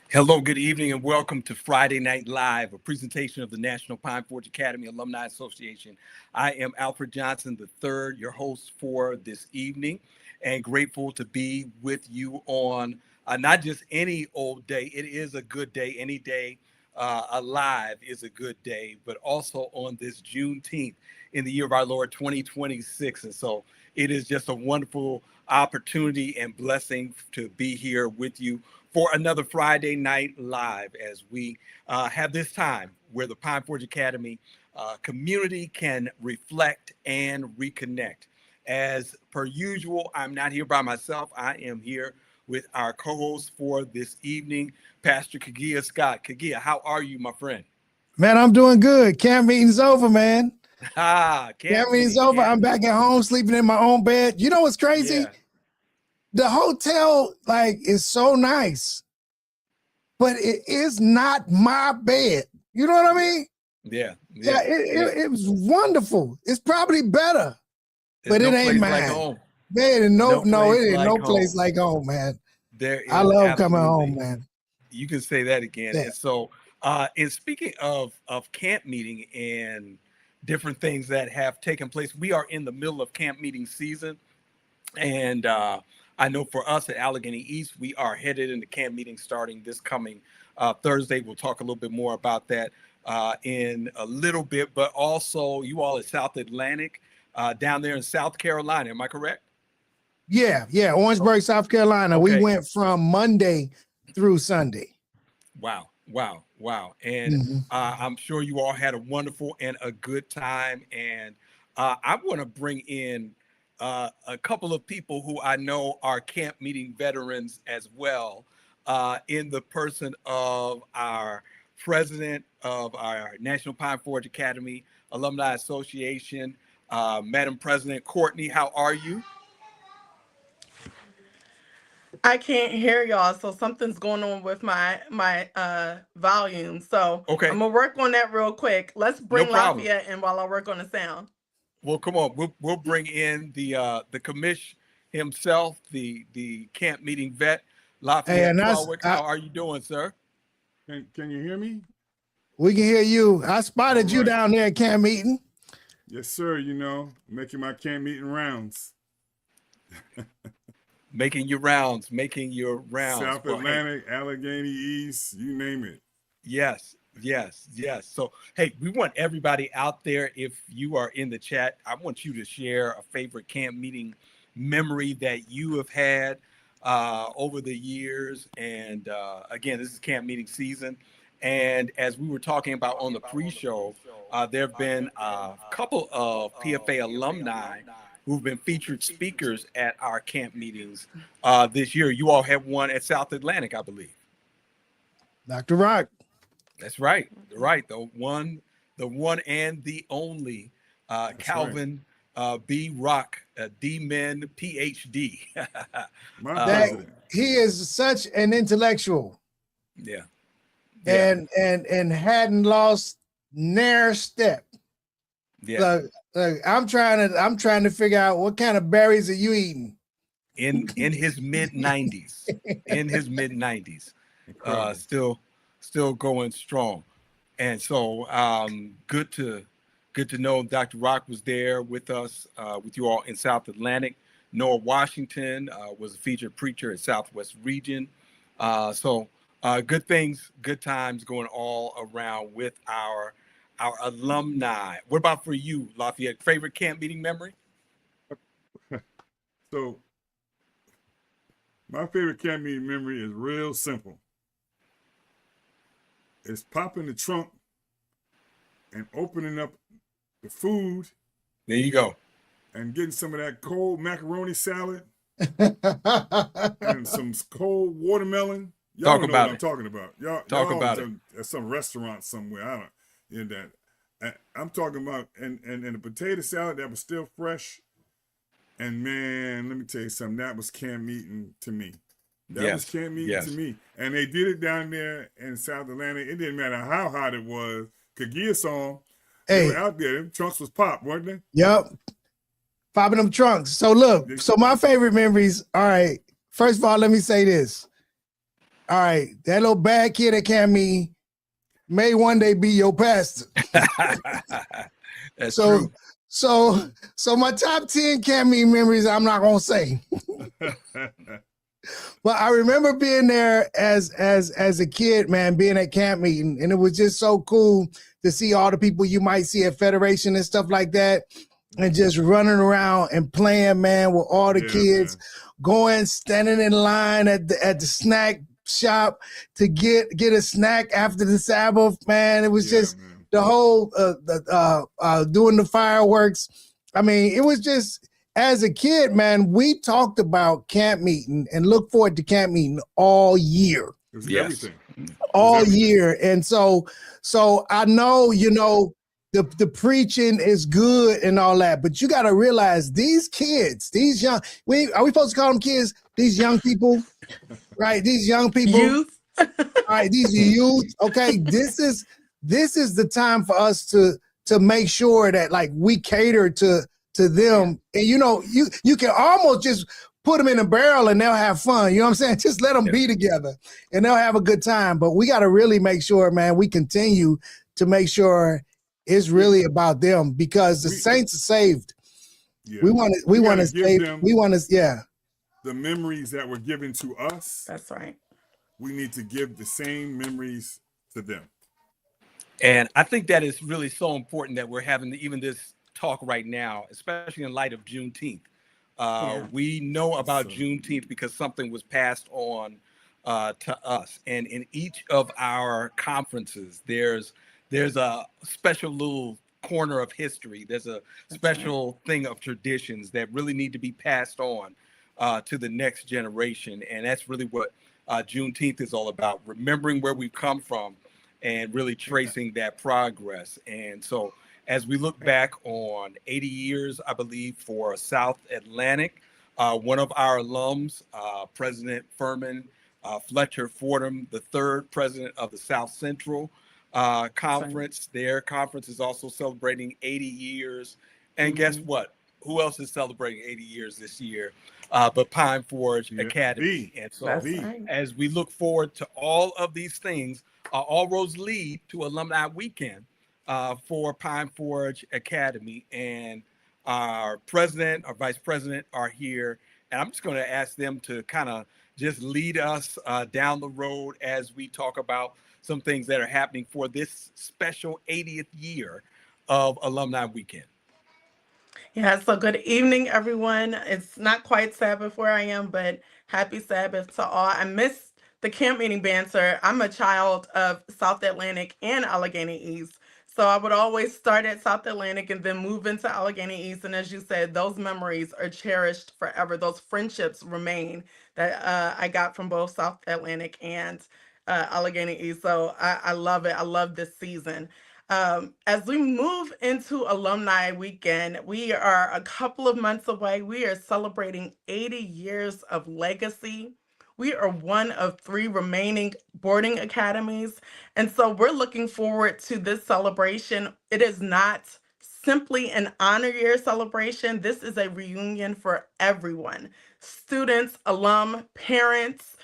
Hello, good evening, and welcome to Friday Night Live, a presentation of the National Pine Forge Academy Alumni Association. I am Alfred Johnson III, your host for this evening, and grateful to be with you on not just any old day. It is a good day. Any day alive is a good day, but also on this Juneteenth in the year of our Lord 2026. And so it is just a wonderful opportunity and blessing to be here with you for another Friday Night Live as we have this time where the Pine Forge Academy community can reflect and reconnect. As per usual, I'm not here by myself. I am here with our co-host for this evening, Pastor Kagia Scott. Kagia, how are you, my friend? Man, I'm doing good. Camp meeting's over, man. Camp Meeting's meeting, over. camp I'm back meeting. at home, sleeping in my own bed. You know what's crazy? Yeah. The hotel, is so nice, but it is not my bed. You know what I mean? Yeah. It was wonderful. It's probably better, There's but no it ain't place like mine. home. Man, it No place ain't like no place home. like home, man. There I is love coming home, absolutely. man. You can say that again. Yeah. And so, and speaking of camp meeting and different things that have taken place, we are in the middle of camp meeting season, and I know for us at Allegheny East, we are headed into camp meeting starting this coming Thursday. We'll talk a little bit more about that in a little bit, but also you all at South Atlantic down there in South Carolina. Am I correct? Yeah. Orangeburg, South Carolina. We Okay. went from Monday through Sunday. Wow. And Mhm. I'm sure you all had a wonderful and a good time. And I want to bring in a couple of people who I know are camp meeting veterans as well, in the person of our president of our National Pine Forge Academy Alumni Association, Madam President Courtney. How are you? I can't hear y'all, so something's going on with my volume. So I'm Okay, gonna work on that real quick. Let's no bring problem. Lafayette in while I work on the sound. Well, come on. We'll bring in the commish himself, the camp meeting vet, Lafayette And Clarwick. How are you doing, sir? Can you hear me? we can hear you. I All spotted you right. down there at camp meeting. Yes, sir. Making my camp meeting rounds. Making your rounds. South Well, hey, Atlantic, Allegheny East, you name it. yes. So, hey, we want everybody out there. If you are in the chat, I want you to share a favorite camp meeting memory that you have had over the years. And again, this is camp meeting season. And as we were talking about on the pre-show, there have been a couple of PFA alumni who've been featured speakers at our camp meetings this year. You all had one at South Atlantic, I believe. Dr. Rock. That's right. Right. The one and the only That's right. Calvin B. Rock, D-Men PhD. My That president. he is such an intellectual Yeah. Yeah. and hadn't lost near step. Yeah. Look, I'm trying to figure out what kind of berries are you eating. In his mid 90s. In his mid 90s. Incredible. Still going strong. And so good to know Dr. Rock was there with us, with you all in South Atlantic. Noah Washington was a featured preacher at Southwest Region. So good things, good times going all around with our alumni. What about for you, Lafayette? Favorite camp meeting memory? So my favorite camp meeting memory is real simple. It's popping the trunk and opening up the food There you go. and getting some of that cold macaroni salad That's and some cold watermelon. Y'all Talk don't know what about I'm it. talking about. Talk Y'all about it. at some restaurant somewhere. I don't in that. I'm talking about and the potato salad that was still fresh. And man, let me tell you something. That was camp meeting to me. That was camp meeting to Yes. me. And they did it down there in South Atlantic. It didn't matter how hot it was. Kagia saw them. They hey, were out there. Them trunks was popped, weren't they? yep, popping them trunks. So look, so my favorite memories. All right, first of all, let me say this: all right, that little bad kid at camp meeting may one day be your pastor. That's So, true. so my top 10 camp meeting memories, I'm not gonna say. But I remember being there as a kid, man, being at camp meeting, and it was just so cool to see all the people you might see at Federation and stuff like that, and just running around and playing, man, with all the kids, man. going, standing in line at the snack shop to get a snack after the Sabbath, man. It was just Man. the whole doing the fireworks. I mean, it was just, as a kid, man, we talked about camp meeting and look forward to camp meeting all year. It was Yes. everything. All year. And so I know, you know, the preaching is good and all that, but you got to realize these kids, these young, are we supposed to call them kids? These young people, right? These young people, Youth. all right, these youth. Okay, this is the time for us to make sure that like we cater to them, and you know, you can almost just put them in a barrel and they'll have fun. You know what I'm saying? Just let them be together and they'll have a good time. But we got to really make sure, man, we continue to make sure it's really about them, because the saints are saved. Yeah. We want to save them. We want to, the memories that were given to us. That's right. We need to give the same memories to them. And I think that is really so important that we're having even this talk right now, especially in light of Juneteenth. We know about Juneteenth because something was passed on to us. And in each of our conferences, there's a special little corner of history. There's a special thing of traditions that really need to be passed on to the next generation. And that's really what Juneteenth is all about, remembering where we've come from and really tracing that progress. And so as we look back on 80 years, I believe, for South Atlantic, one of our alums, President Furman Fletcher Fordham, the third president of the South Central Conference. Their conference is also celebrating 80 years. And guess what? Who else is celebrating 80 years this year but Pine Forge Academy? And so as we look forward to all of these things, all roads lead to Alumni Weekend for Pine Forge Academy. And our president, our vice president are here. And I'm just going to ask them to kind of just lead us down the road as we talk about some things that are happening for this special 80th year of Alumni Weekend. Yeah, so good evening, everyone. It's not quite Sabbath where I am, but happy Sabbath to all. I missed the camp meeting banter. I'm a child of South Atlantic and Allegheny East. So I would always start at South Atlantic and then move into Allegheny East. And as you said, those memories are cherished forever. Those friendships remain that I got from both South Atlantic and Allegheny East. So I love it. I love this season. As we move into Alumni Weekend, we are a couple of months away. We are celebrating 80 years of legacy. We are one of 3 remaining boarding academies. And so we're looking forward to this celebration. It is not simply an honor year celebration. This is a reunion for everyone: students, alum, parents,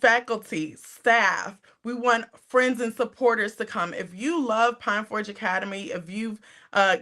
faculty, staff. We want friends and supporters to come. If you love Pine Forge Academy, if you've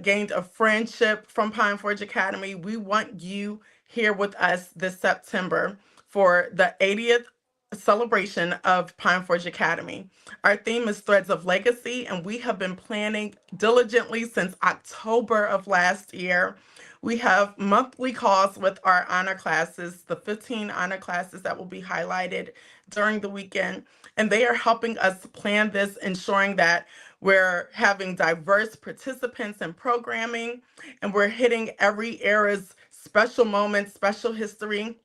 gained a friendship from Pine Forge Academy, we want you here with us this September for the 80th celebration of Pine Forge Academy. Our theme is Threads of Legacy, and we have been planning diligently since October of last year. We have monthly calls with our honor classes, the 15 honor classes that will be highlighted during the weekend. And they are helping us plan this, ensuring that we're having diverse participants in programming, and we're hitting every era's special moments, special history.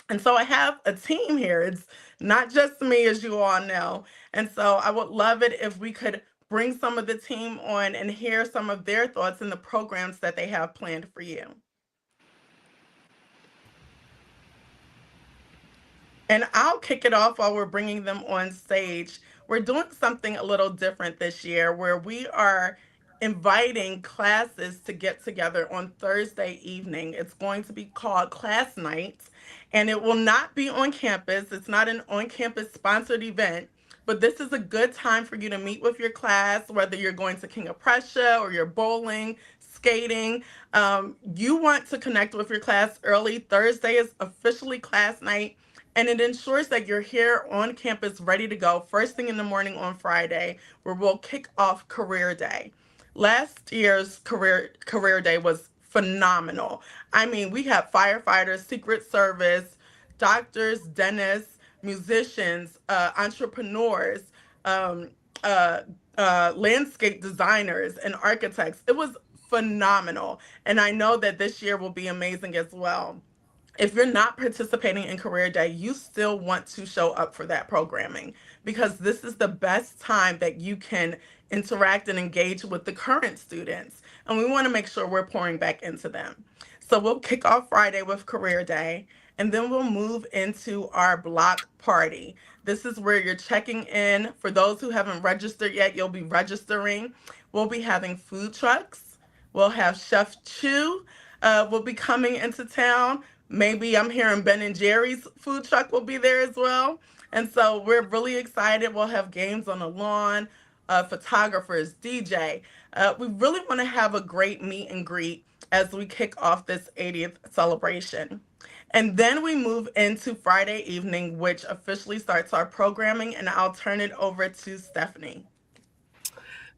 And so I have a team here. It's not just me, as you all know. And so I would love it if we could bring some of the team on and hear some of their thoughts and the programs that they have planned for you. And I'll kick it off while we're bringing them on stage. We're doing something a little different this year, where we are inviting classes to get together on Thursday evening. It's going to be called Class Nights, and it will not be on campus. It's not an on campus sponsored event, but this is a good time for you to meet with your class, whether you're going to King of Prussia or you're bowling, skating. You want to connect with your class early. Thursday is officially class night, and it ensures that you're here on campus ready to go first thing in the morning on Friday, where we'll kick off Career Day. Last year's career day was phenomenal. I mean, we had firefighters, Secret Service, doctors, dentists, musicians, entrepreneurs, um, uh, landscape designers, and architects. It was phenomenal, and I know that this year will be amazing as well. If you're not participating in Career Day, you still want to show up for that programming, because this is the best time that you can interact and engage with the current students. And we want to make sure we're pouring back into them. So we'll kick off Friday with Career Day, and then we'll move into our block party. This is where you're checking in. For those who haven't registered yet, you'll be registering. We'll be having food trucks. We'll have Chef Chu will be coming into town. Maybe I'm hearing Ben and Jerry's food truck will be there as well. And so we're really excited. We'll have games on the lawn, photographers, DJ. We really want to have a great meet and greet as we kick off this 80th celebration. And then we move into Friday evening, which officially starts our programming, and I'll turn it over to Stephanie.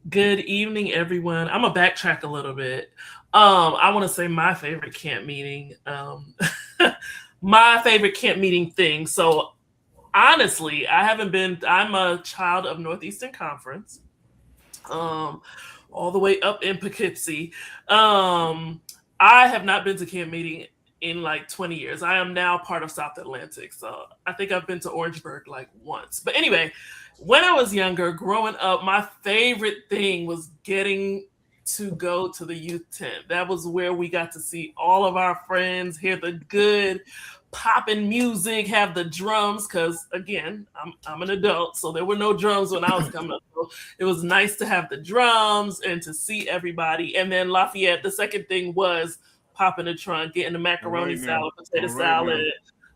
Good evening, everyone. I'm gonna backtrack a little bit. I want to say my favorite camp meeting, my favorite camp meeting thing. So honestly, I haven't been. I'm a child of Northeastern Conference, all the way up in Poughkeepsie. I have not been to camp meeting in like 20 years. I am now part of South Atlantic, so I think I've been to Orangeburg like once. But anyway, when I was younger, growing up, my favorite thing was getting to go to the youth tent. That was where we got to see all of our friends, hear the good popping music, have the drums, because again, I'm an adult, so there were no drums when I was coming up. So it was nice to have the drums and to see everybody. And then Lafayette, the second thing was popping the trunk, getting the macaroni salad, potato salad,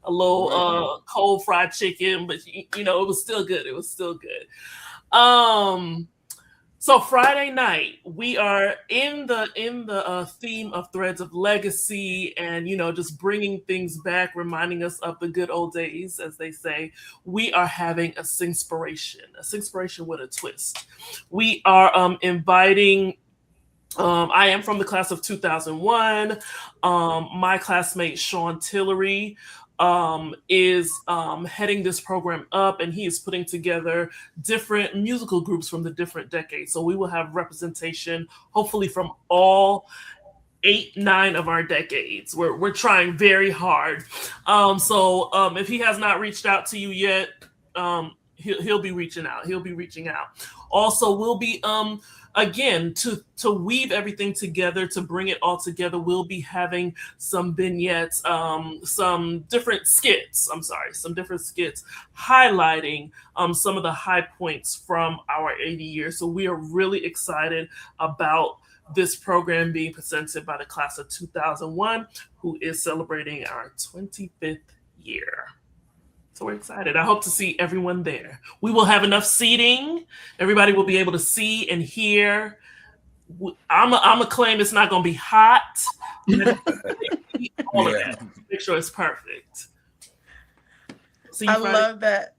a little cold fried chicken, but you know, it was still good. It was still good. So Friday night, we are in the theme of Threads of Legacy, and you know, just bringing things back, reminding us of the good old days, as they say. We are having a Singspiration with a twist. We are inviting. I am from the class of 2001. My classmate Sean Tillery is heading this program up, and he is putting together different musical groups from the different decades. So we will have representation, hopefully, from all 8-9 of our decades. We're trying very hard. So if he has not reached out to you yet, he'll be reaching out. He'll be reaching out. Also, we'll be again, to weave everything together, to bring it all together, we'll be having some vignettes, some different skits highlighting some of the high points from our 80 years. So we are really excited about this program being presented by the class of 2001, who is celebrating our 25th year. So we're excited. I hope to see everyone there. We will have enough seating. Everybody will be able to see and hear. I'm a claim it's not going to be hot. All of that. Make sure it's perfect. I love that.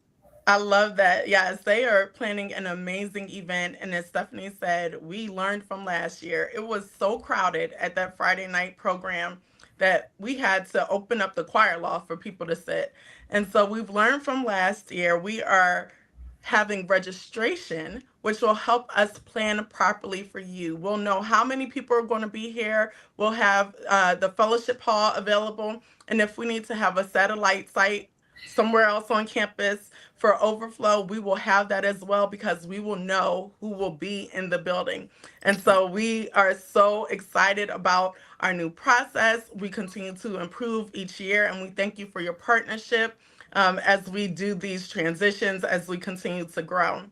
I love that. Yes, they are planning an amazing event. And as Stephanie said, we learned from last year. It was so crowded at that Friday night program that we had to open up the choir loft for people to sit. And so we've learned from last year. We are having registration, which will help us plan properly for you. We'll know how many people are going to be here. We'll have the fellowship hall available. And if we need to have a satellite site somewhere else on campus for overflow, we will have that as well, because we will know who will be in the building. And so we are so excited about our new process. We continue to improve each year, and we thank you for your partnership as we do these transitions, as we continue to grow.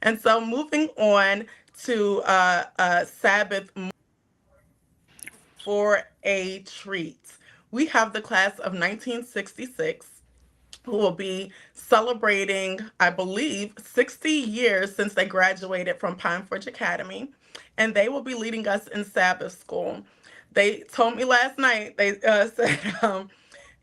And so moving on to Sabbath for a treat. We have the class of 1966 who will be celebrating, I believe, 60 years since they graduated from Pine Forge Academy, and they will be leading us in Sabbath school. They told me last night, they said,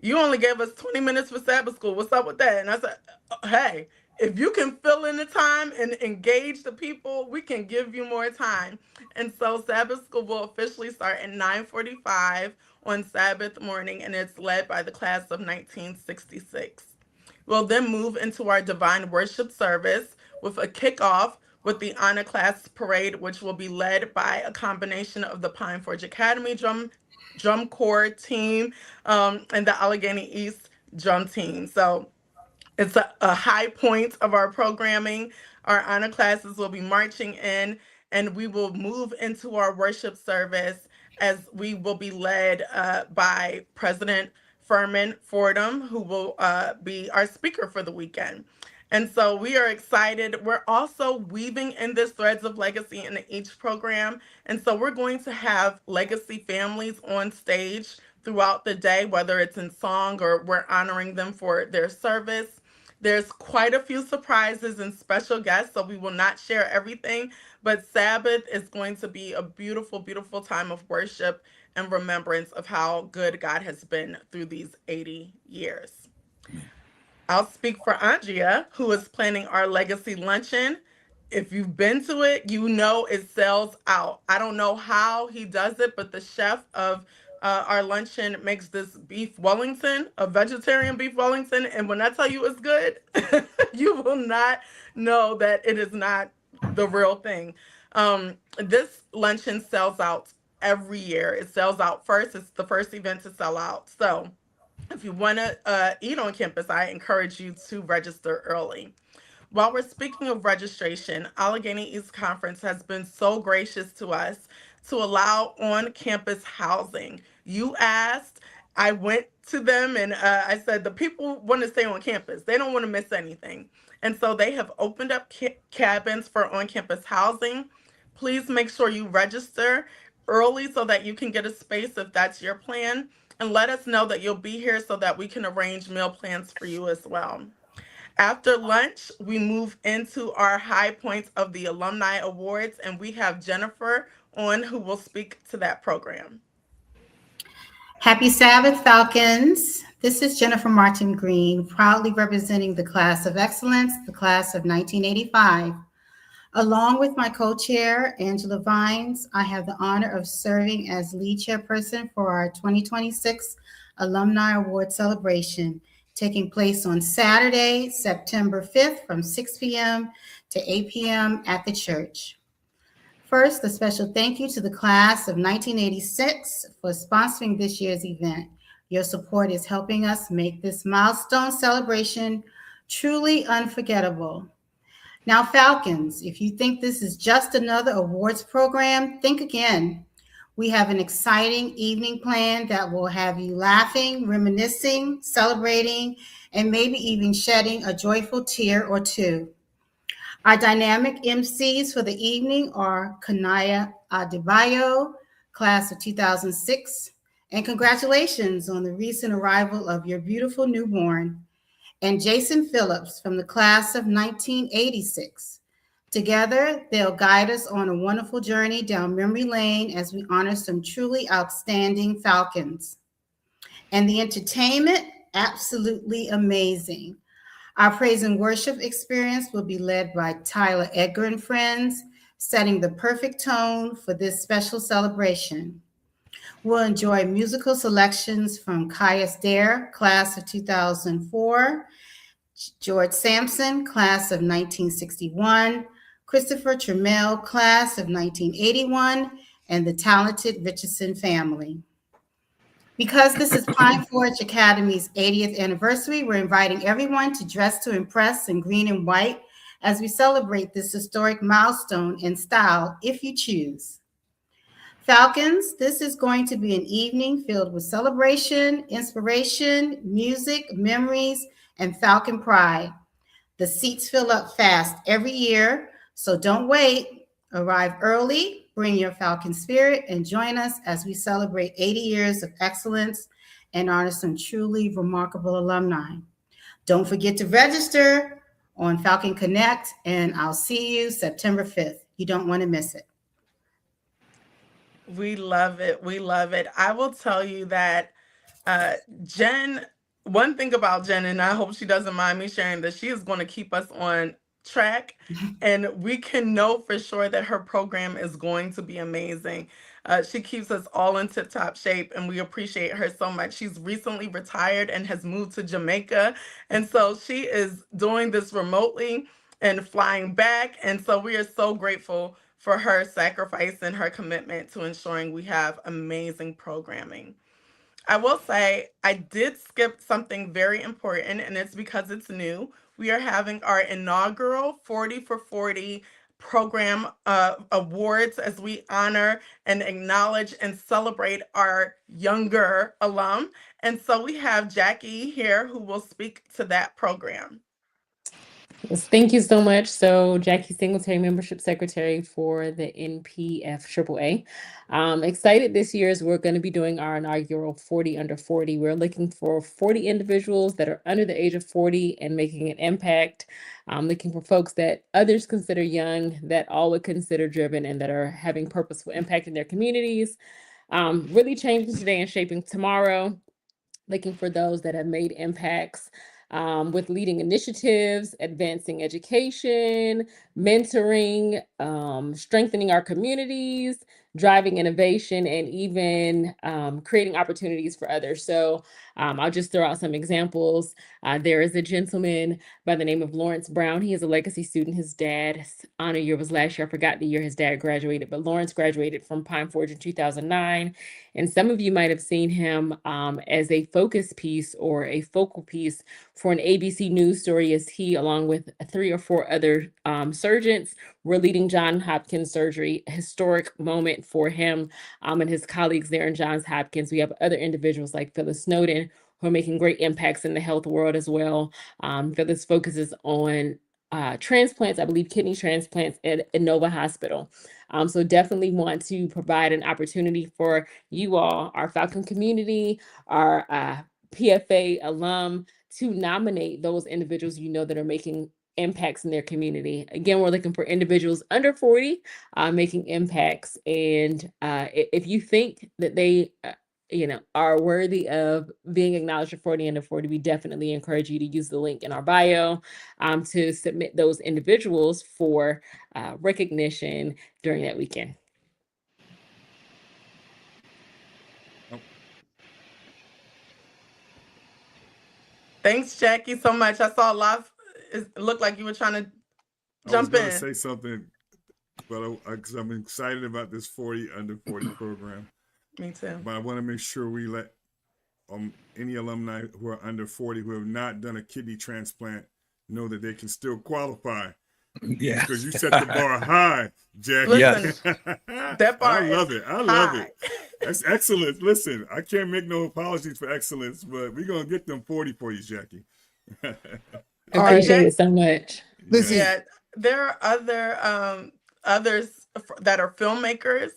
you only gave us 20 minutes for Sabbath school. What's up with that? And I said, hey, if you can fill in the time and engage the people, we can give you more time. And so Sabbath school will officially start at 9:45 on Sabbath morning, and it's led by the class of 1966. We'll then move into our divine worship service with a kickoff with the honor class parade, which will be led by a combination of the Pine Forge Academy drum corps team and the Allegheny East drum team. So it's a high point of our programming. Our honor classes will be marching in, and we will move into our worship service as we will be led by President Furman Fordham, who will be our speaker for the weekend. And so we are excited. We're also weaving in this threads of legacy in each program. And so we're going to have legacy families on stage throughout the day, whether it's in song or we're honoring them for their service. There's quite a few surprises and special guests, so we will not share everything. But Sabbath is going to be a beautiful, beautiful time of worship and remembrance of how good God has been through these 80 years. I'll speak for Andrea, who is planning our legacy luncheon. If you've been to it, you know it sells out. I don't know how he does it, but the chef of our luncheon makes this beef Wellington, a vegetarian beef Wellington. And when I tell you it's good, you will not know that it is not the real thing. This luncheon sells out every year. It sells out first. It's the first event to sell out. So if you want to eat on campus, I encourage you to register early. While we're speaking of registration, Allegheny East Conference has been so gracious to us to allow on-campus housing. You asked, I went to them, and I said, the people want to stay on campus. They don't want to miss anything. And so they have opened up cabins for on-campus housing. Please make sure you register early so that you can get a space if that's your plan. And let us know that you'll be here so that we can arrange meal plans for you as well. After lunch, we move into our high points of the Alumni Awards, and we have Jennifer on who will speak to that program. Happy Sabbath, Falcons. This is Jennifer Martin Green, proudly representing the class of excellence, the class of 1985. Along with my co-chair, Angela Vines, I have the honor of serving as lead chairperson for our 2026 Alumni Award celebration, taking place on Saturday, September 5th from 6 p.m. to 8 p.m. at the church. First, a special thank you to the class of 1986 for sponsoring this year's event. Your support is helping us make this milestone celebration truly unforgettable. Now, Falcons, if you think this is just another awards program, think again. We have an exciting evening planned that will have you laughing, reminiscing, celebrating, and maybe even shedding a joyful tear or two. Our dynamic MCs for the evening are Kanaya Adebayo, class of 2006, and congratulations on the recent arrival of your beautiful newborn, and Jason Phillips from the class of 1986. Together, they'll guide us on a wonderful journey down memory lane as we honor some truly outstanding Falcons. And the entertainment, absolutely amazing. Our praise and worship experience will be led by Tyler Edgar and friends, setting the perfect tone for this special celebration. We'll enjoy musical selections from Caius Dare, class of 2004, George Sampson, class of 1961, Christopher Trammell, class of 1981, and the talented Richardson family. Because this is Pine Forge Academy's 80th anniversary, we're inviting everyone to dress to impress in green and white as we celebrate this historic milestone in style, if you choose. Falcons, this is going to be an evening filled with celebration, inspiration, music, memories, and Falcon pride. The seats fill up fast every year, so don't wait. Arrive early, bring your Falcon spirit, and join us as we celebrate 80 years of excellence and honor some truly remarkable alumni. Don't forget to register on Falcon Connect, and I'll see you September 5th. You don't want to miss it. We love it. We love it. I will tell you that Jen, one thing about Jen, and I hope she doesn't mind me sharing this, she is going to keep us on track, and we can know for sure that her program is going to be amazing. She keeps us all in tip-top shape, and we appreciate her so much. She's recently retired and has moved to Jamaica, and so she is doing this remotely and flying back, and so we are so grateful for her sacrifice and her commitment to ensuring we have amazing programming. I will say I did skip something very important, and it's because it's new. We are having our inaugural 40 for 40 program awards as we honor and acknowledge and celebrate our younger alum. And so we have Jackie here who will speak to that program. Yes, thank you so much. So Jackie Singletary, Membership Secretary for the NPFAAA. Excited this year as we're going to be doing our inaugural 40 under 40. We're looking for 40 individuals that are under the age of 40 and making an impact. Looking for folks that others consider young, that all would consider driven, and that are having purposeful impact in their communities. Really changing today and shaping tomorrow. Looking for those that have made impacts with leading initiatives, advancing education, mentoring, strengthening our communities, driving innovation, and even creating opportunities for others. So I'll just throw out some examples. There is a gentleman by the name of Lawrence Brown. He is a legacy student. His dad's honor year was last year. I forgot the year his dad graduated, but Lawrence graduated from Pine Forge in 2009. And some of you might have seen him as a focus piece or a focal piece for an ABC News story, as he, along with 3 or 4 other surgeons, were leading Johns Hopkins surgery. A historic moment for him and his colleagues there in Johns Hopkins. We have other individuals like Phyllis Snowden who are making great impacts in the health world as well. Phyllis focuses on transplants, I believe kidney transplants at Inova Hospital. So definitely want to provide an opportunity for you all, our Falcon community, our PFA alum, to nominate those individuals you know that are making impacts in their community. Again, we're looking for individuals under 40 making impacts. And if you think that they are worthy of being acknowledged at 40 under 40, we definitely encourage you to use the link in our bio to submit those individuals for recognition during that weekend. Thanks, Jackie, so much. I saw a lot. It looked like you were trying to jump in. I was going to say something, but I'm excited about this 40 under 40 program. Me too. But I want to make sure we let any alumni who are under 40 who have not done a kidney transplant know that they can still qualify. Yeah. Because you set the bar high, Jackie. Listen, that bar I love it. I love it. That's excellent. Listen, I can't make no apologies for excellence, but we're going to get them 40 for you, Jackie. Appreciate it so much. Listen. Yeah, there are others that are filmmakers.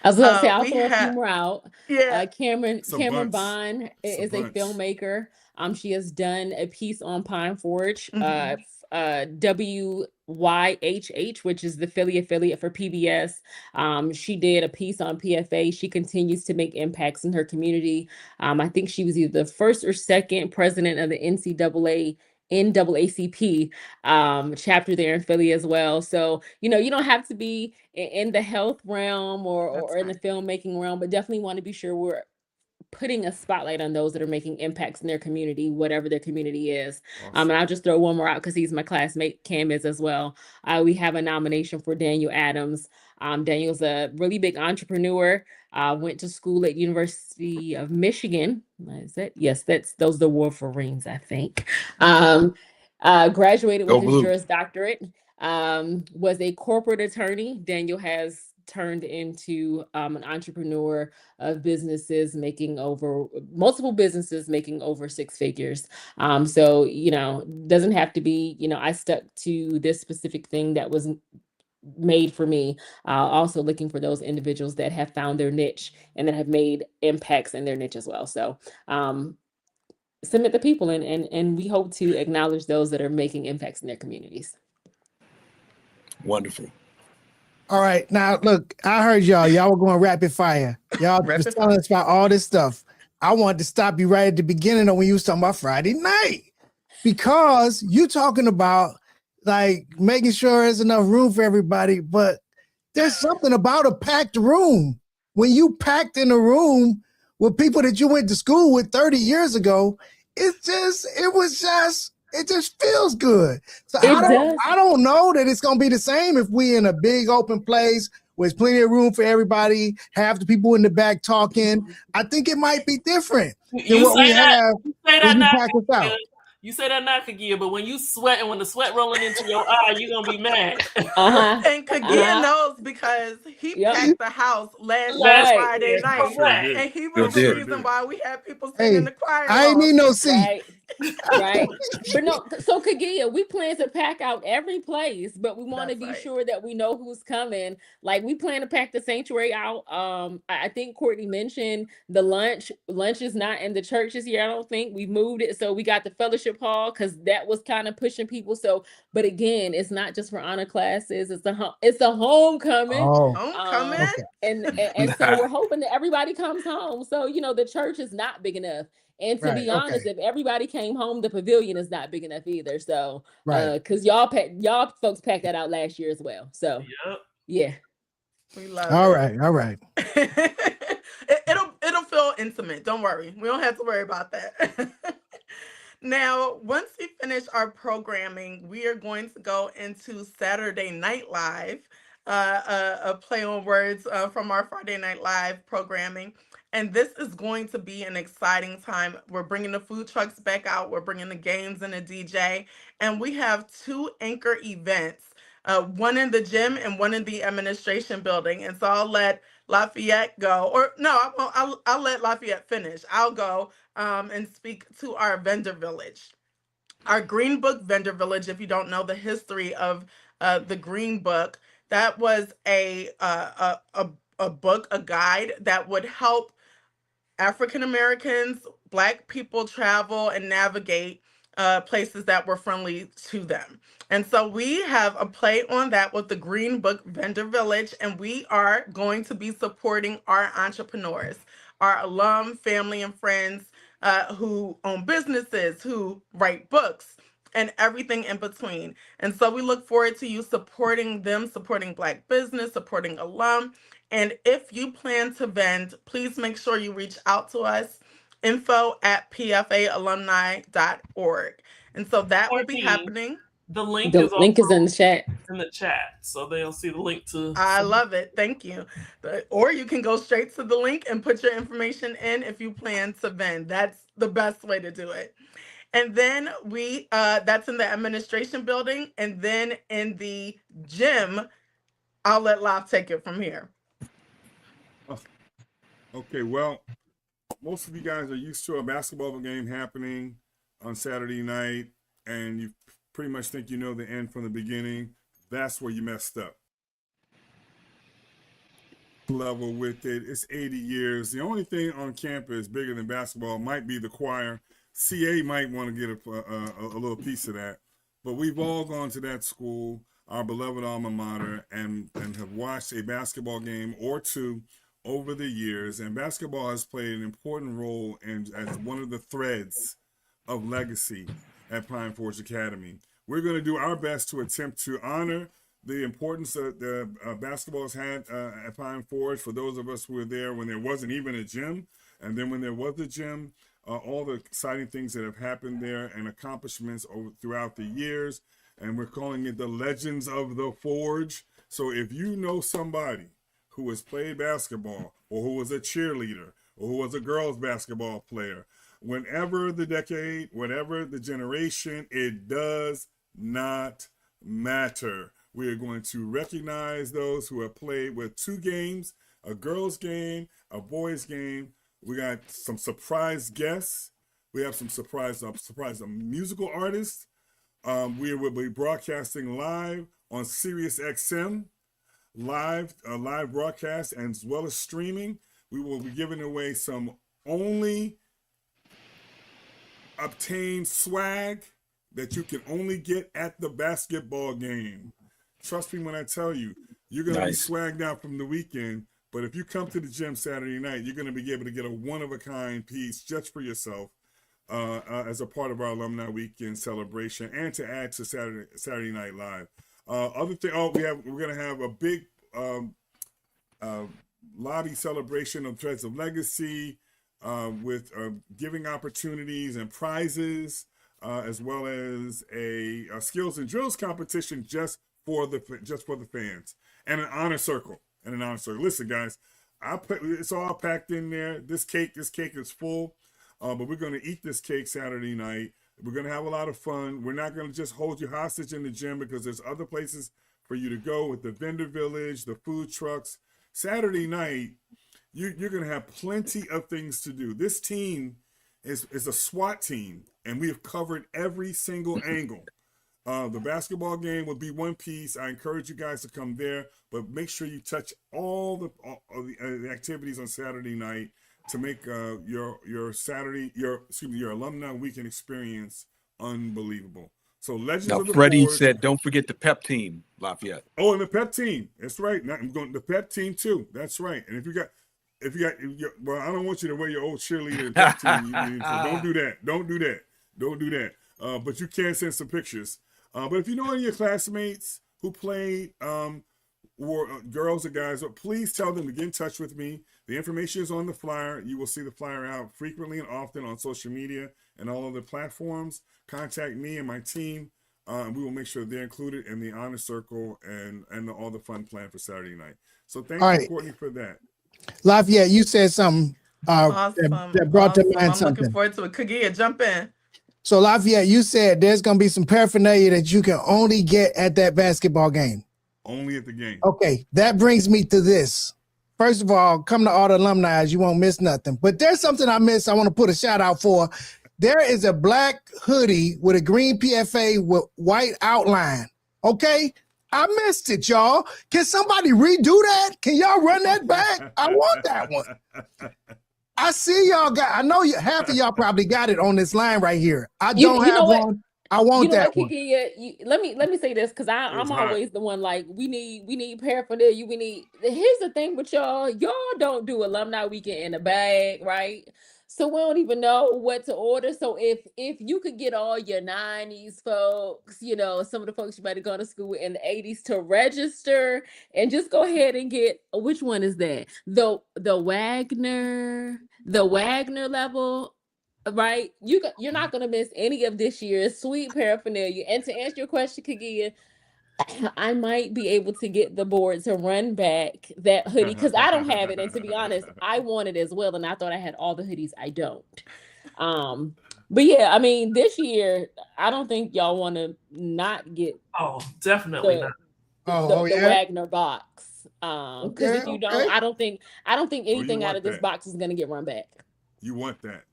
I was going to say, I'll throw a few more out. Yeah. Cameron Bond is a filmmaker. She has done a piece on Pine Forge, WYHH, which is the Philly affiliate for PBS. She did a piece on PFA. She continues to make impacts in her community. I think she was either the first or second president of the NAACP chapter there in Philly as well. So, you don't have to be in the health realm or in the filmmaking realm, but definitely want to be sure we're putting a spotlight on those that are making impacts in their community, whatever their community is. Awesome. And I'll just throw one more out because he's my classmate. Cam is as well. We have a nomination for Daniel Adams. Daniel's a really big entrepreneur. Went to school at University of Michigan. Is that? Yes, those are the Wolverines, I think. Graduated with his Juris Doctorate. Was a corporate attorney. Daniel has turned into an entrepreneur of businesses making over multiple 6 figures. So, doesn't have to be, I stuck to this specific thing that was made for me. Also looking for those individuals that have found their niche and that have made impacts in their niche as well. So submit the people, and we hope to acknowledge those that are making impacts in their communities. Wonderful. All right. Now, look, I heard y'all were going rapid fire. Y'all was Rapid telling us about all this stuff. I wanted to stop you right at the beginning of when you was talking about Friday night, because you talking about like making sure there's enough room for everybody, but there's something about a packed room. When you packed in a room with people that you went to school with 30 years ago, it just feels good. So I don't know that it's gonna be the same if we in a big open place where there's plenty of room for everybody, have the people in the back talking. I think it might be different than what we have when you pack us out. You say that not, Kagia, but when you sweat and when the sweat rolling into your eye, you're gonna be mad. And Kagia knows because he packed the house last Friday night, and he was the reason why we had people sitting in the choir. I ain't need no seat. Right. But no, so Kagia, we plan to pack out every place, but we want to be sure that we know who's coming. Like, we plan to pack the sanctuary out. I think Courtney mentioned the lunch. Lunch is not in the church this year. I don't think we moved it. So we got the fellowship hall because that was kind of pushing people. So, but again, it's not just for honor classes. It's a homecoming. Homecoming. And so we're hoping that everybody comes home. So, the church is not big enough. And to be honest, if everybody came home, the pavilion is not big enough either. So, because y'all folks packed that out last year as well. So, yeah, we love all it. All right. It'll feel intimate. Don't worry. We don't have to worry about that. Now, once we finish our programming, we are going to go into Saturday Night Live, a play on words from our Friday Night Live programming. And this is going to be an exciting time. We're bringing the food trucks back out. We're bringing the games and the DJ. And we have 2 anchor events, one in the gym and one in the administration building. And so I'll let Lafayette go. Or no, I won't. I'll let Lafayette finish. I'll go and speak to our vendor village. Our Green Book Vendor Village, if you don't know the history of the Green Book, that was a book, a guide that would help African Americans, Black people travel and navigate places that were friendly to them. And so we have a play on that with the Green Book Vendor Village, and we are going to be supporting our entrepreneurs, our alum, family, and friends who own businesses, who write books, and everything in between. And so we look forward to you supporting them, supporting Black business, supporting alum. And if you plan to vend, please make sure you reach out to us, info@pfaalumni.org. And so that will be happening. The link is in the chat. In the chat, so they'll see the link to. I love it. Thank you. Or you can go straight to the link and put your information in if you plan to vend. That's the best way to do it. And then that's in the administration building. And then in the gym, I'll let Laf take it from here. Okay, well, most of you guys are used to a basketball game happening on Saturday night, and you pretty much think you know the end from the beginning. That's where you messed up. Level with it. It's 80 years. The only thing on campus bigger than basketball might be the choir. CA might want to get a little piece of that. But we've all gone to that school, our beloved alma mater, and have watched a basketball game or two over the years, and basketball has played an important role as one of the threads of legacy at Pine Forge Academy. We're going to do our best to attempt to honor the importance that the basketball has had at Pine Forge for those of us who were there when there wasn't even a gym, and then when there was a gym, all the exciting things that have happened there and accomplishments throughout the years, and we're calling it the Legends of the Forge. So if you know somebody who has played basketball, or who was a cheerleader, or who was a girls basketball player, whenever the decade, whatever the generation, it does not matter. We are going to recognize those who have played with 2 games, a girls game, a boys game. We got some surprise guests. We have some surprise musical artists. We will be broadcasting live on Sirius XM live broadcast, and as well as streaming. We will be giving away some only obtained swag that you can only get at the basketball game. Trust me when I tell you, you're going to be swagged out from the weekend, but if you come to the gym Saturday night, you're going to be able to get a one-of-a-kind piece just for yourself as a part of our Alumni Weekend celebration, and to add to Saturday Night Live. Other thing, we're going to have a big lobby celebration of Threads of Legacy with giving opportunities and prizes, as well as a skills and drills competition just for the fans, and an honor circle. Listen, guys, it's all packed in there. This cake is full, but we're going to eat this cake Saturday night. We're going to have a lot of fun. We're not going to just hold you hostage in the gym, because there's other places for you to go with the vendor village, the food trucks. Saturday night, you're going to have plenty of things to do. This team is a SWAT team, and we have covered every single angle. The basketball game will be one piece. I encourage you guys to come there, but make sure you touch all the activities on Saturday night to make your Alumni Weekend experience unbelievable. So Legends of the Freddie Board said, don't forget the pep team, Lafayette. Oh, and the pep team. That's right. Now, I'm going the pep team too. That's right. And if you got, well, I don't want you to wear your old cheerleader and pep team. So don't do that. Don't do that. But you can send some pictures. But if you know any of your classmates who played, or girls or guys, please tell them to get in touch with me. The information is on the flyer. You will see the flyer out frequently and often on social media and all other platforms. Contact me and my team. And we will make sure they're included in the honor circle and all the fun planned for Saturday night. So thank you, Courtney, for that. Lafayette, you said something Awesome. that brought to mind I'm something. looking forward to it. Kagia, jump in. So Lafayette, you said there's going to be some paraphernalia that you can only get at that basketball game. Only at the game. Okay, that brings me to this. First of all, come to all the alumni, you won't miss nothing. But there's something I missed I want to put a shout out for. There is a black hoodie with a green PFA with white outline. Okay? I missed it, y'all. Can somebody redo that? Can y'all run that back? I want that one. I see y'all got, I know half of y'all probably got it on this line right here. I don't have one. I want that one. Let me say this, because I'm always the one like, we need paraphernalia. Here's the thing with y'all don't do Alumni Weekend in a bag, right? So we don't even know what to order. So if you could get all your 90s folks, some of the folks you might have gone to school in the 80s to register, and just go ahead and get, which one is that? The Wagner level, right? You're not gonna miss any of this year's sweet paraphernalia. And to answer your question, Kagia, I might be able to get the board to run back that hoodie, because I don't have it. And to be honest, I want it as well. And I thought I had all the hoodies. I don't. But yeah, I mean, this year, I don't think y'all want to not get. Oh, definitely not. The Wagner box. Because if you don't, I don't think anything out of this box is going to get run back. You want that.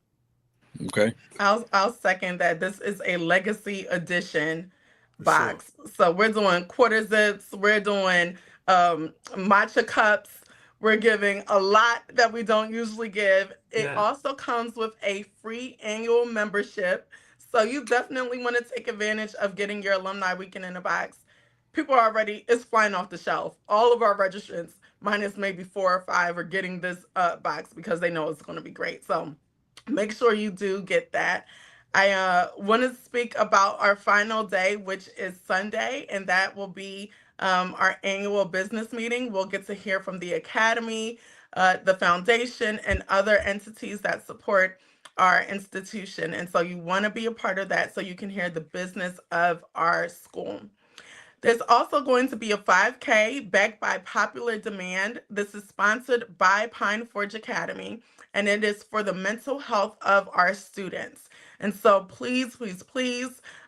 Okay. I'll second that. This is a legacy edition box. Sure. So we're doing quarter zips, we're doing matcha cups, we're giving a lot that we don't usually give. It also comes with a free annual membership. So you definitely want to take advantage of getting your Alumni Weekend in a box. People are already, it's flying off the shelf. All of our registrants, minus maybe 4 or 5, are getting this box because they know it's going to be great. So make sure you do get that. I want to speak about our final day, which is Sunday, and that will be our annual business meeting. We'll get to hear from the Academy, the Foundation, and other entities that support our institution. And so you want to be a part of that so you can hear the business of our school. There's also going to be a 5K backed by popular demand. This is sponsored by Pine Forge Academy, and it is for the mental health of our students. And so please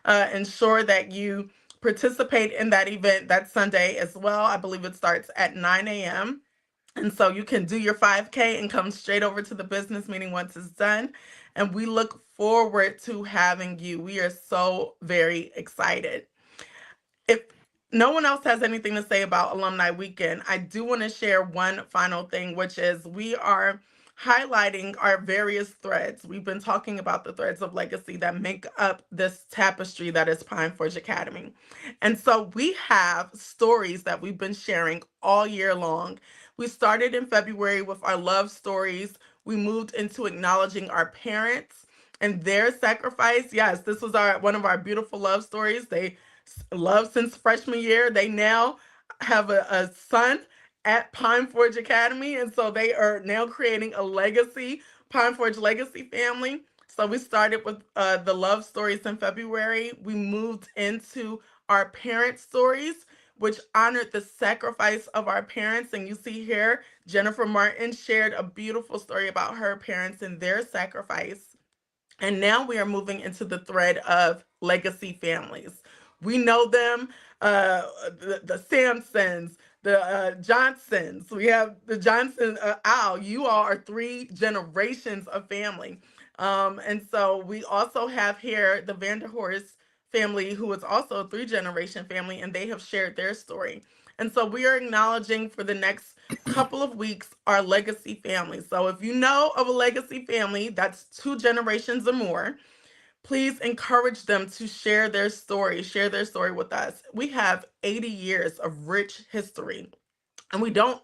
ensure that you participate in that event that Sunday as well. I believe it starts at 9 a.m. And so you can do your 5K and come straight over to the business meeting once it's done. And we look forward to having you. We are so very excited. If no one else has anything to say about Alumni Weekend, I do want to share one final thing, which is we are highlighting our various threads. We've been talking about the threads of legacy that make up this tapestry that is Pine Forge Academy. And so we have stories that we've been sharing all year long. We started in February with our love stories. We moved into acknowledging our parents and their sacrifice. Yes, this was one of our beautiful love stories. They love since freshman year. They now have a son at Pine Forge Academy, and so they are now creating a legacy, Pine Forge legacy family. So we started with the love stories in February. We moved into our parent stories, which honored the sacrifice of our parents. And you see here, Jennifer Martin shared a beautiful story about her parents and their sacrifice. And now we are moving into the thread of legacy families. We know them, the Sampsons, the Johnsons. We have the Johnson, Al. You all are 3 generations of family. And so we also have here the Vanderhorst family, who is also a 3-generation family, and they have shared their story. And so we are acknowledging for the next couple of weeks our legacy family. So if you know of a legacy family that's 2 generations or more, please encourage them to share their story with us. We have 80 years of rich history, and we don't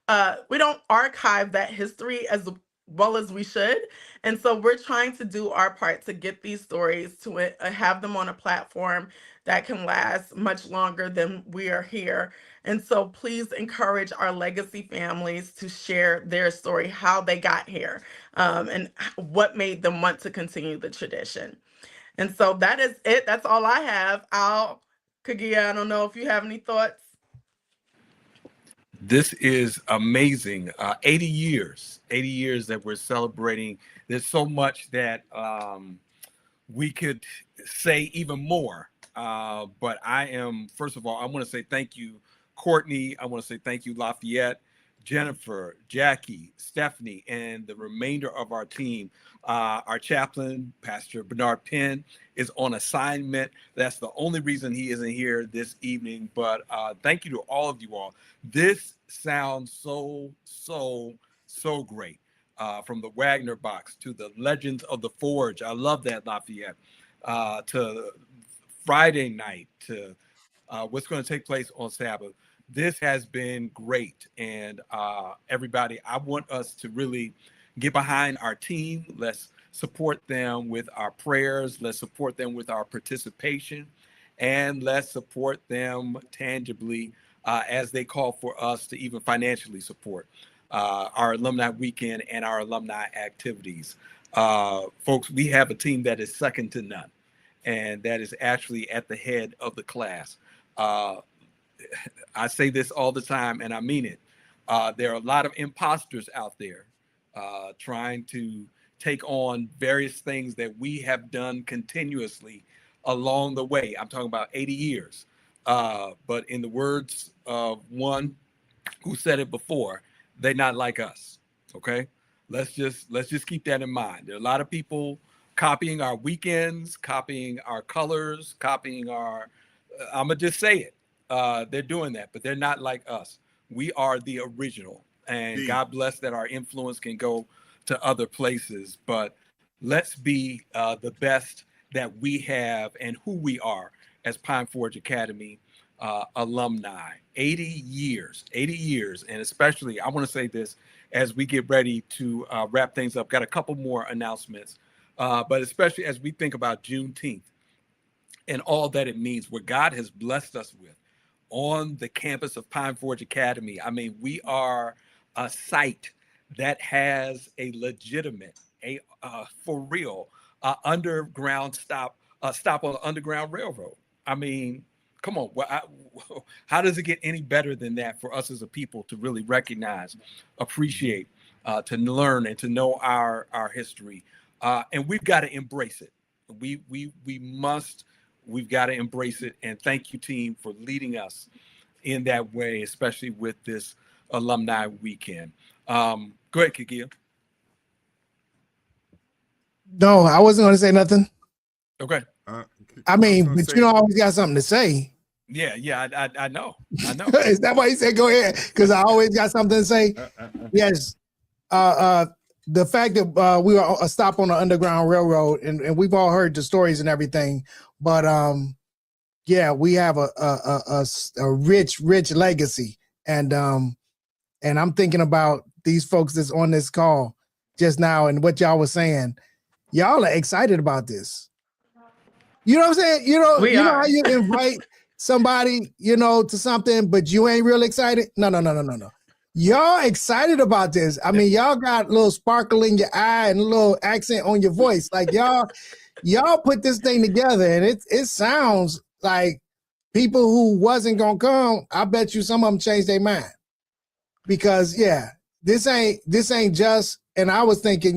archive that history as well as we should. And so we're trying to do our part to get these stories to have them on a platform that can last much longer than we are here. And so please encourage our legacy families to share their story, how they got here, and what made them want to continue the tradition. And so that is it. That's all I have. Kagia, I don't know if you have any thoughts. This is amazing. 80 years that we're celebrating. There's so much that we could say even more. But first of all, I want to say thank you, Courtney. I want to say thank you, Lafayette, Jennifer, Jackie, Stephanie, and the remainder of our team. Our chaplain, Pastor Bernard Penn, is on assignment. That's the only reason he isn't here this evening. But thank you to all of you all. This sounds so great. From the Wagner box to the Legends of the Forge. I love that, Lafayette. To Friday night, to what's going to take place on Sabbath. This has been great. And everybody, I want us to really get behind our team. Let's support them with our prayers. Let's support them with our participation. And let's support them tangibly as they call for us to even financially support our alumni weekend and our alumni activities. Folks, we have a team that is second to none, and that is actually at the head of the class. I say this all the time, and I mean it. There are a lot of imposters out there trying to take on various things that we have done continuously along the way. I'm talking about 80 years. But in the words of one who said it before, they're not like us. Okay, let's just keep that in mind. There are a lot of people copying our weekends, copying our colors, copying our. I'm gonna just say it. They're doing that, but they're not like us. We are the original, and God bless that our influence can go to other places. But let's be the best that we have and who we are as Pine Forge Academy alumni. 80 years, and especially I want to say this as we get ready to wrap things up. Got a couple more announcements, but especially as we think about Juneteenth and all that it means, what God has blessed us with on the campus of Pine Forge Academy. I mean, we are a site that has a legitimate, for real, underground stop on the Underground Railroad. I mean, come on. How does it get any better than that for us as a people to really recognize, appreciate, to learn, and to know our history? And we've got to embrace it. We've got to embrace it. And thank you, team, for leading us in that way, especially with this alumni weekend. Go ahead, Kakia. No, I wasn't going to say nothing. Okay. I mean, but you know, I always got something to say. Yeah, I know. Is that why he said go ahead? Because I always got something to say. Yes. The fact that we were a stop on the Underground Railroad, and we've all heard the stories and everything, but yeah, we have a rich legacy, and I'm thinking about these folks that's on this call just now and what y'all was saying. Y'all are excited about this. You know what I'm saying? You know how you invite somebody, to something, but you ain't real excited? No. Y'all excited about this. I mean, y'all got a little sparkle in your eye and a little accent on your voice. Like y'all put this thing together, and it sounds like people who wasn't gonna come, I bet you some of them changed their mind. Because this ain't just, and I was thinking,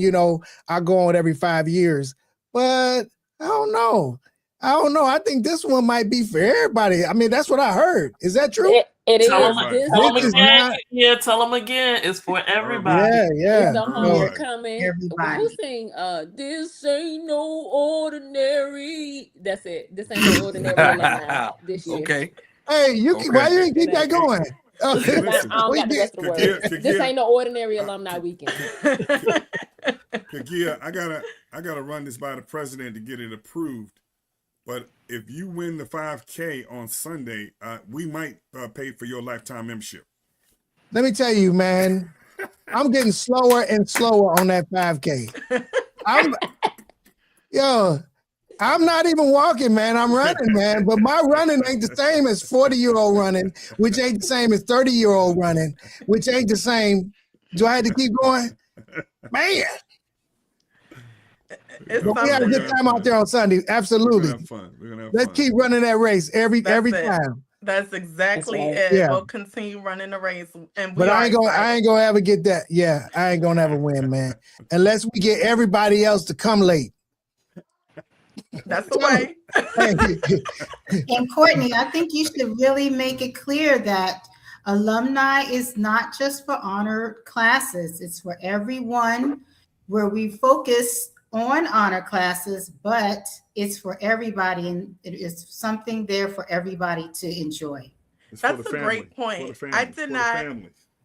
I go on every 5 years, but I don't know. I think this one might be for everybody. I mean, that's what I heard. Is that true? It is. Tell them again. Yeah, tell them again. It's for everybody. Yeah. It's the homecoming. Everybody. Who sing? This ain't no ordinary. That's it. This ain't no ordinary alumni this year. Okay. Hey, why you ain't keep that going? I don't got the rest of the words. This ain't no ordinary alumni weekend. Kagia, I gotta run this by the president to get it approved. But if you win the 5K on Sunday, we might pay for your lifetime membership. Let me tell you, man, I'm getting slower and slower on that 5K. I'm not even walking, man. I'm running, man. But my running ain't the same as 40-year-old running, which ain't the same as 30-year-old running, which ain't the same. Do I have to keep going? Man. But we have a good time out there on Sunday. Absolutely. We're gonna have fun. Let's keep running that race every time. That's exactly it. Yeah. We'll continue running the race, but I ain't gonna ever get that. Yeah, I ain't gonna ever win, man, unless we get everybody else to come late. That's the way. And Courtney, I think you should really make it clear that alumni is not just for honor classes. It's for everyone, where we focus on honor classes, but it's for everybody, and it is something there for everybody to enjoy. That's a great point. I did not.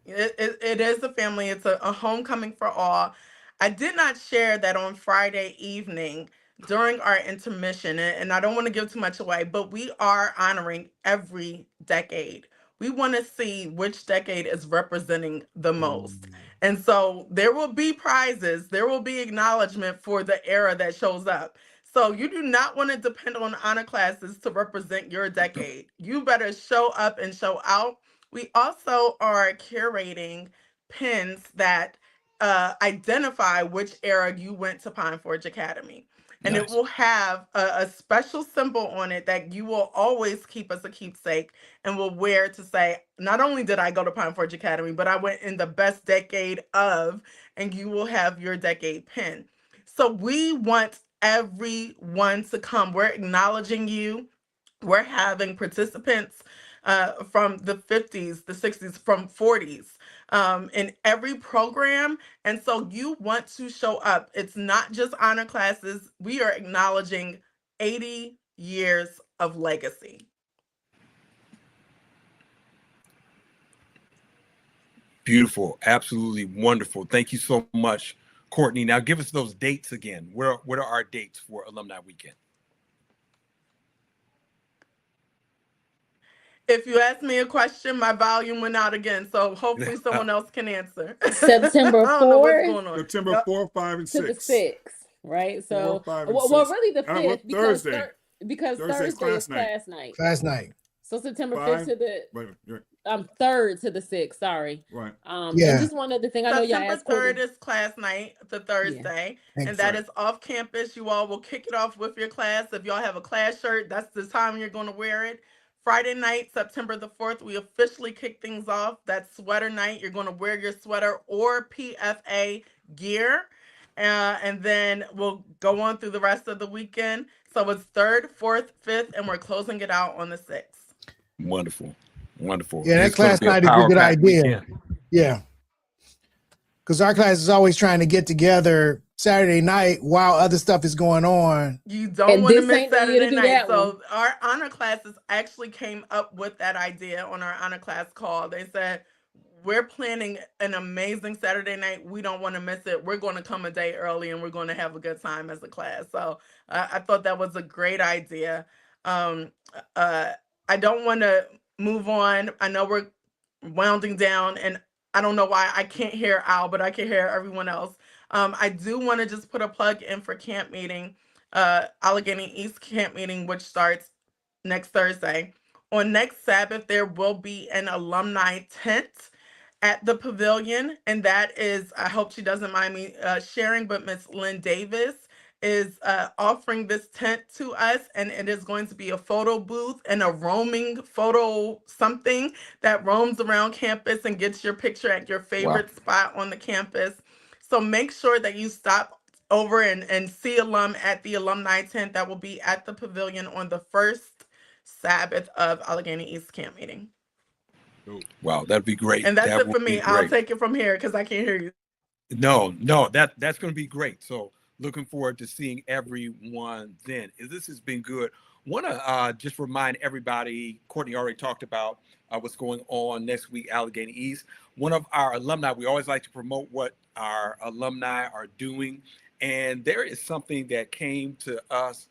It is a family. It's a homecoming for all. I did not share that on Friday evening during our intermission, and I don't want to give too much away, but we are honoring every decade. We want to see which decade is representing the most. And so there will be prizes, there will be acknowledgement for the era that shows up. So you do not want to depend on honor classes to represent your decade. You better show up and show out. We also are curating pins that identify which era you went to Pine Forge Academy. And It will have a special symbol on it that you will always keep as a keepsake and will wear to say, not only did I go to Pine Forge Academy, but I went in the best decade of, and you will have your decade pin. So we want everyone to come. We're acknowledging you. We're having participants from the 50s, the 60s, from 40s. In every program. And so you want to show up. It's not just honor classes. We are acknowledging 80 years of legacy. Beautiful. Absolutely wonderful. Thank you so much, Courtney. Now give us those dates again. What are our dates for Alumni Weekend? If you ask me a question, my volume went out again. So hopefully someone else can answer. September 4th. September 4, 5, and 6. To the 6th, right? So, 4, 5, and well, 6. really the 5th, because Thursday is class night. Class night. So September 5th to the 3rd to the 6th. Sorry. Right. And just one other thing. I know y'all asked. September 3rd is class night, the Thursday, and that is off campus. You all will kick it off with your class. If y'all have a class shirt, that's the time you're going to wear it. Friday night, September the 4th, we officially kick things off. That's sweater night. You're going to wear your sweater or PFA gear. And then we'll go on through the rest of the weekend. So it's 3rd, 4th, 5th, and we're closing it out on the 6th. Wonderful. Wonderful. Yeah, that class night is a good idea. Yeah. Because our class is always trying to get together Saturday night while other stuff is going on. You don't And want to this miss ain't the year to Saturday do night. that one. So our honor classes actually came up with that idea on our honor class call. They said, we're planning an amazing Saturday night. We don't want to miss it. We're going to come a day early and we're going to have a good time as a class. So I thought that was a great idea. Um, uh, I don't want to move on. I know we're wounding down, and I don't know why I can't hear Al, but I can hear everyone else. I do want to just put a plug in for camp meeting, Allegheny East camp meeting, which starts next Thursday. On next Sabbath, there will be an alumni tent at the pavilion, and that is, I hope she doesn't mind me sharing, but Miss Lynn Davis is offering this tent to us, and it is going to be a photo booth and a roaming photo something that roams around campus and gets your picture at your favorite spot on the campus. So make sure that you stop over and see alum at the alumni tent that will be at the pavilion on the first Sabbath of Allegheny East camp meeting. Wow, that'd be great. And that's That it would for be me. I'll great. take it from here because I can't hear you. No, that's going to be great. So looking forward to seeing everyone then. This has been good. Want to just remind everybody, Courtney already talked about what's going on next week, Allegheny East. One of our alumni, we always like to promote what our alumni are doing. And there is something that came to us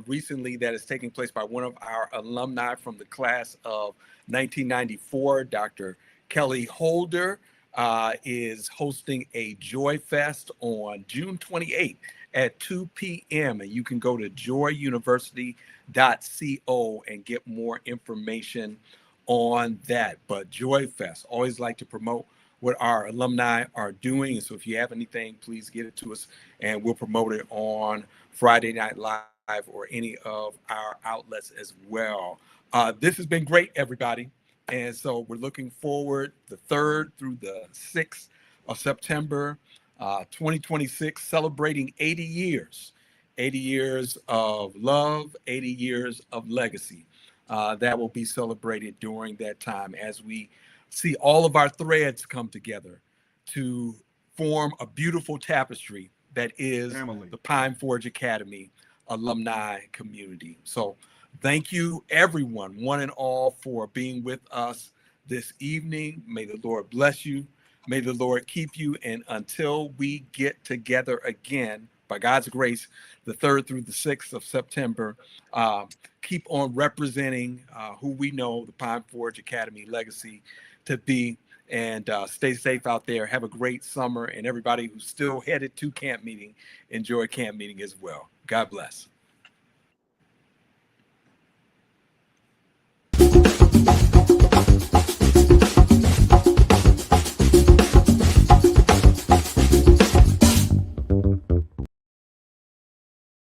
recently that is taking place by one of our alumni from the class of 1994, Dr. Kelly Holder. Is hosting a Joy Fest on June 28th at 2 p.m. And you can go to joyuniversity.co and get more information on that. But Joy Fest, always like to promote what our alumni are doing. And so if you have anything, please get it to us and we'll promote it on Friday Night Live or any of our outlets as well. This has been great, everybody. And so we're looking forward the 3rd through the 6th of September, 2026, celebrating 80 years of love, 80 years of legacy. That will be celebrated during that time as we see all of our threads come together to form a beautiful tapestry that is the Pine Forge Academy alumni community. So thank you, everyone, one and all, for being with us this evening. May the Lord bless you. May the Lord keep you. And until we get together again, by God's grace, the 3rd through the 6th of September, keep on representing who we know the Pine Forge Academy legacy to be. And stay safe out there. Have a great summer. And everybody who's still headed to camp meeting, enjoy camp meeting as well. God bless.